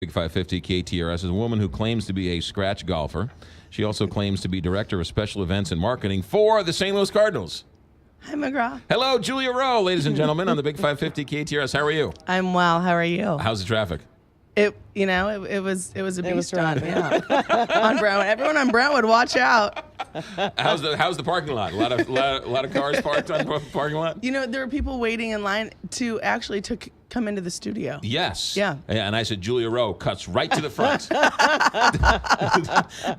Big 550 KTRS is a woman who claims to be a scratch golfer. She also claims to be director of special events and marketing for the St. Louis Cardinals. Hi, McGraw. Hello, Julia Rowe, ladies and gentlemen, on the Big 550 KTRS. How are you? I'm well. How are you? How's the traffic? It was a beast on. Yeah. On Brownwood. Everyone on Brownwood, watch out. How's the parking lot? A lot of cars parked on the parking lot? You know, there are people waiting in line to come into the studio. Yes. Yeah. And I said, Julia Rowe cuts right to the front. I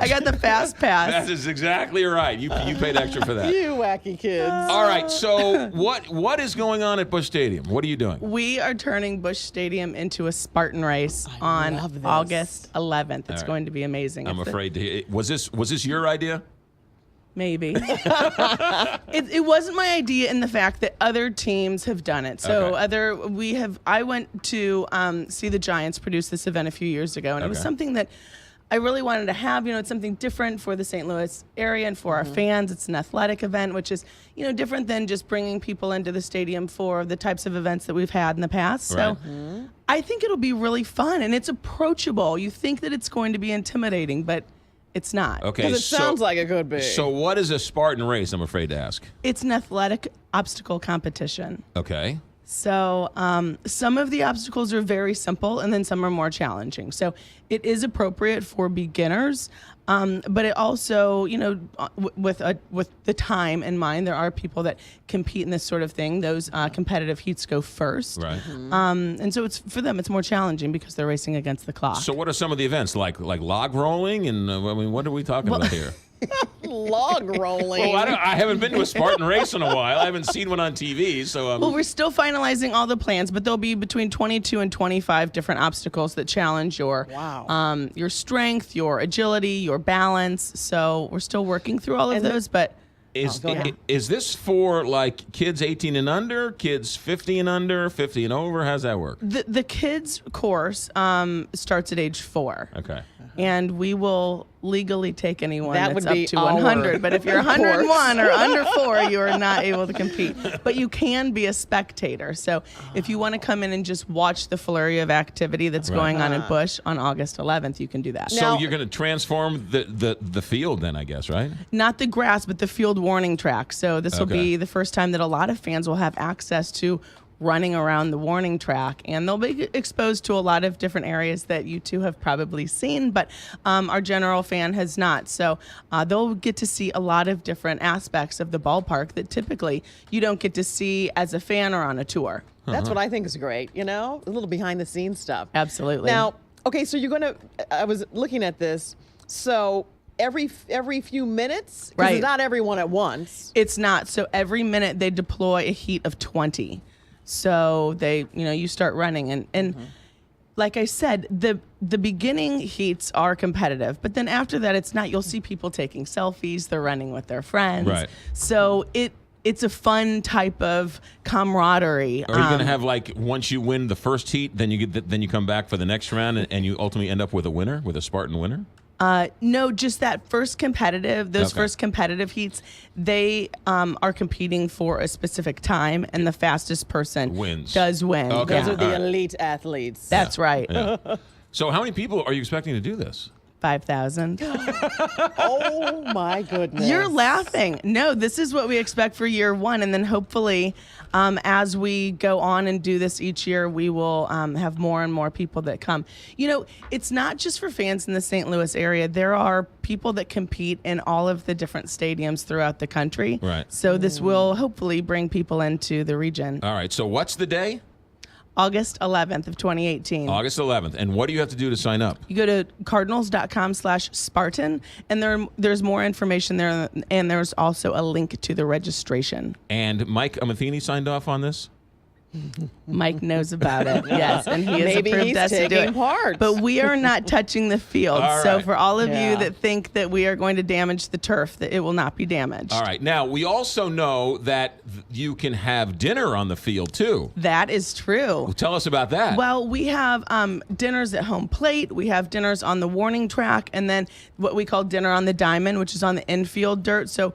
got the fast pass. That is exactly right. You paid extra for that. You wacky kids. All right. So what is going on at Busch Stadium? What are you doing? We are turning Busch Stadium into a Spartan Race on August 11th. It's going to be amazing. I'm afraid to. Was this your idea? Maybe. It wasn't my idea in the fact that other teams have done it. So I went to see the Giants produce this event a few years ago, and it was something that I really wanted to have. You know, it's something different for the St. Louis area and for our fans. It's an athletic event, which is, you know, different than just bringing people into the stadium for the types of events that we've had in the past. Right. So I think it'll be really fun, and it's approachable. You think that it's going to be intimidating, but it's not. Okay, Because it sounds like it could be. So what is a Spartan race, I'm afraid to ask? It's an athletic obstacle competition. Okay. So some of the obstacles are very simple, and then some are more challenging. So it is appropriate for beginners, but it also, you know, with the time in mind, there are people that compete in this sort of thing. Those competitive heats go first, Right. and so it's for them. It's more challenging because they're racing against the clock. So what are some of the events like log rolling and I mean, what are we talking about here? Log rolling. Well, I haven't been to a Spartan race in a while. I haven't seen one on TV, so Well, we're still finalizing all the plans, but there'll be between 22 and 25 different obstacles that challenge your strength, your agility, your balance. So we're still working through all of those, but is this for like kids 18 and under, kids 50 and under, 50 and over? How's that work? The kids course starts at age 4. Okay. And we will legally take anyone That that's would be up to 100. But if you're 101 or under 4, you are not able to compete. But you can be a spectator. So if you want to come in and just watch the flurry of activity that's going on in Busch on August 11th, you can do that. So you're going to transform the field then, I guess, right? Not the grass, but the field warning track. So this will be the first time that a lot of fans will have access to running around the warning track, and they'll be exposed to a lot of different areas that you two have probably seen, but our general fan has not. So they'll get to see a lot of different aspects of the ballpark that typically you don't get to see as a fan or on a tour. That's what I think is great, you know? A little behind the scenes stuff. Absolutely. Now, okay, so you're going to, I was looking at this, so every few minutes? Because Right. it's not everyone at once. It's not. So every minute they deploy a heat of 20. So you start running and like I said, the beginning heats are competitive, but then after that, it's not. You'll see people taking selfies. They're running with their friends. Right. So it's a fun type of camaraderie. Are you going to have like once you win the first heat, then you come back for the next round and you ultimately end up with a Spartan winner? No, just that first competitive heats, they are competing for a specific time, and the fastest person does win. Okay. Those are the elite athletes. That's right. Yeah. So how many people are you expecting to do this? 5,000. Oh my goodness. You're laughing. No, this is what we expect for year one. And then hopefully, as we go on and do this each year, we will have more and more people that come. You know, it's not just for fans in the St. Louis area. There are people that compete in all of the different stadiums throughout the country. Right. So this will hopefully bring people into the region. All right. So what's the day? August 11th of 2018. August 11th. And what do you have to do to sign up? You go to cardinals.com/Spartan, and there's more information there, and there's also a link to the registration. And Mike Amatheny signed off on this? Mike knows about it, yes, and he has Maybe approved he's us to do taking it. part. But we are not touching the field. All So right. for all of you that think that we are going to damage the turf, that it will not be damaged. All right. Now, we also know that you can have dinner on the field, too. That is true. Well, tell us about that. Well, we have dinners at home plate. We have dinners on the warning track, and then what we call dinner on the diamond, which is on the infield dirt. So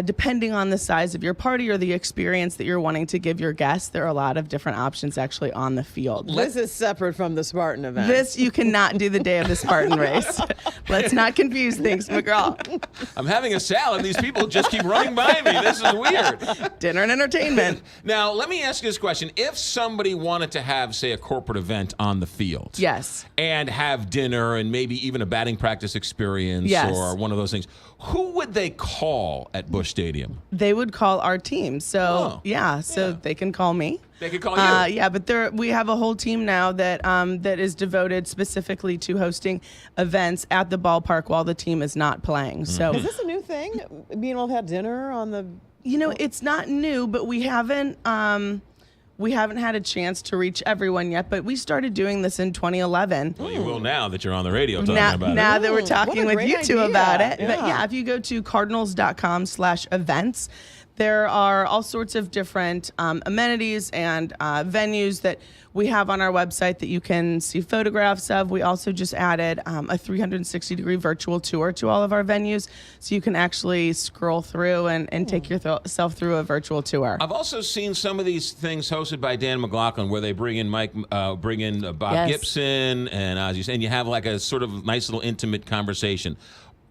Depending on the size of your party or the experience that you're wanting to give your guests, there are a lot of different options actually on the field. This is separate from the Spartan event. This you cannot do the day of the Spartan race. Let's not confuse things, McGraw. I'm having a salad. These people just keep running by me. This is weird. Dinner and entertainment. Now, let me ask you this question. If somebody wanted to have, say, a corporate event on the field. Yes. And have dinner and maybe even a batting practice experience Yes. or one of those things, who would they call at Busch Stadium? They would call our team. So, they can call me. They could call you. Yeah, but we have a whole team now that that is devoted specifically to hosting events at the ballpark while the team is not playing. So Is this a new thing? Being able to have dinner on the... it's not new, but we haven't had a chance to reach everyone yet. But we started doing this in 2011. Well, you will now that you're on the radio talking about it. Now that we're What talking a with great you two idea. about it. Yeah. But yeah, if you go to cardinals.com/events, there are all sorts of different amenities and venues that we have on our website that you can see photographs of. We also just added a 360-degree virtual tour to all of our venues, so you can actually scroll through and take yourself through a virtual tour. I've also seen some of these things hosted by Dan McLaughlin where they bring in Bob Yes. Gibson, and as you say, and you have like a sort of nice little intimate conversation.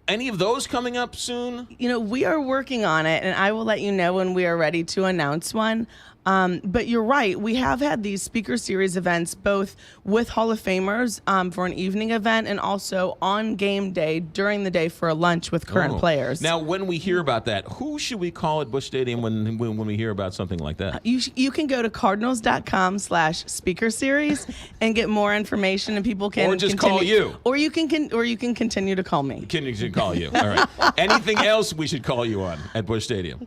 Any of those coming up soon? We are working on it, and I will let you know when we are ready to announce one. But you're right. We have had these speaker series events both with Hall of Famers for an evening event and also on game day during the day for a lunch with current players. Now, when we hear about that, who should we call at Busch Stadium when we hear about something like that? You can go to cardinals.com/speaker series and get more information, and people can Or just call you. Or you can continue to call me. Can call you. All right. Anything else we should call you on at Busch Stadium?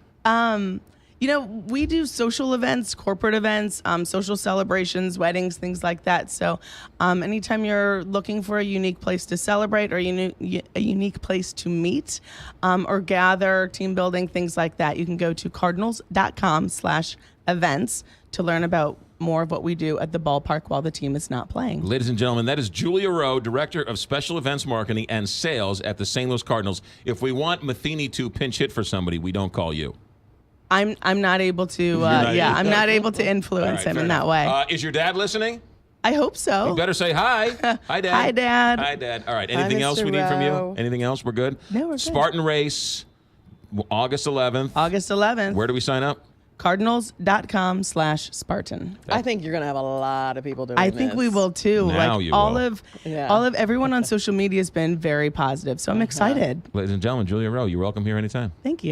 We do social events, corporate events, social celebrations, weddings, things like that. So anytime you're looking for a unique place to celebrate or a unique place to meet or gather, team building, things like that, you can go to cardinals.com/events to learn about more of what we do at the ballpark while the team is not playing. Ladies and gentlemen, that is Julia Rowe, Director of Special Events Marketing and Sales at the St. Louis Cardinals. If we want Matheny to pinch hit for somebody, we don't call you. I'm not able to. I'm not able to influence him in that way. Is your dad listening? I hope so. You better say hi. Hi, Dad. Hi, Dad. Hi, Dad. All right. Anything Mr. else we need from you? Rowe. Anything else? We're good? No, we're good. Spartan Race, August 11th. August 11th. Where do we sign up? Cardinals.com/Spartan. I think you're going to have a lot of people doing I this. think we will too. Now like you all will. of Yeah. all of everyone on social media has been very positive. So I'm excited. Ladies and gentlemen, Julia Rowe, you're welcome here anytime. Thank you.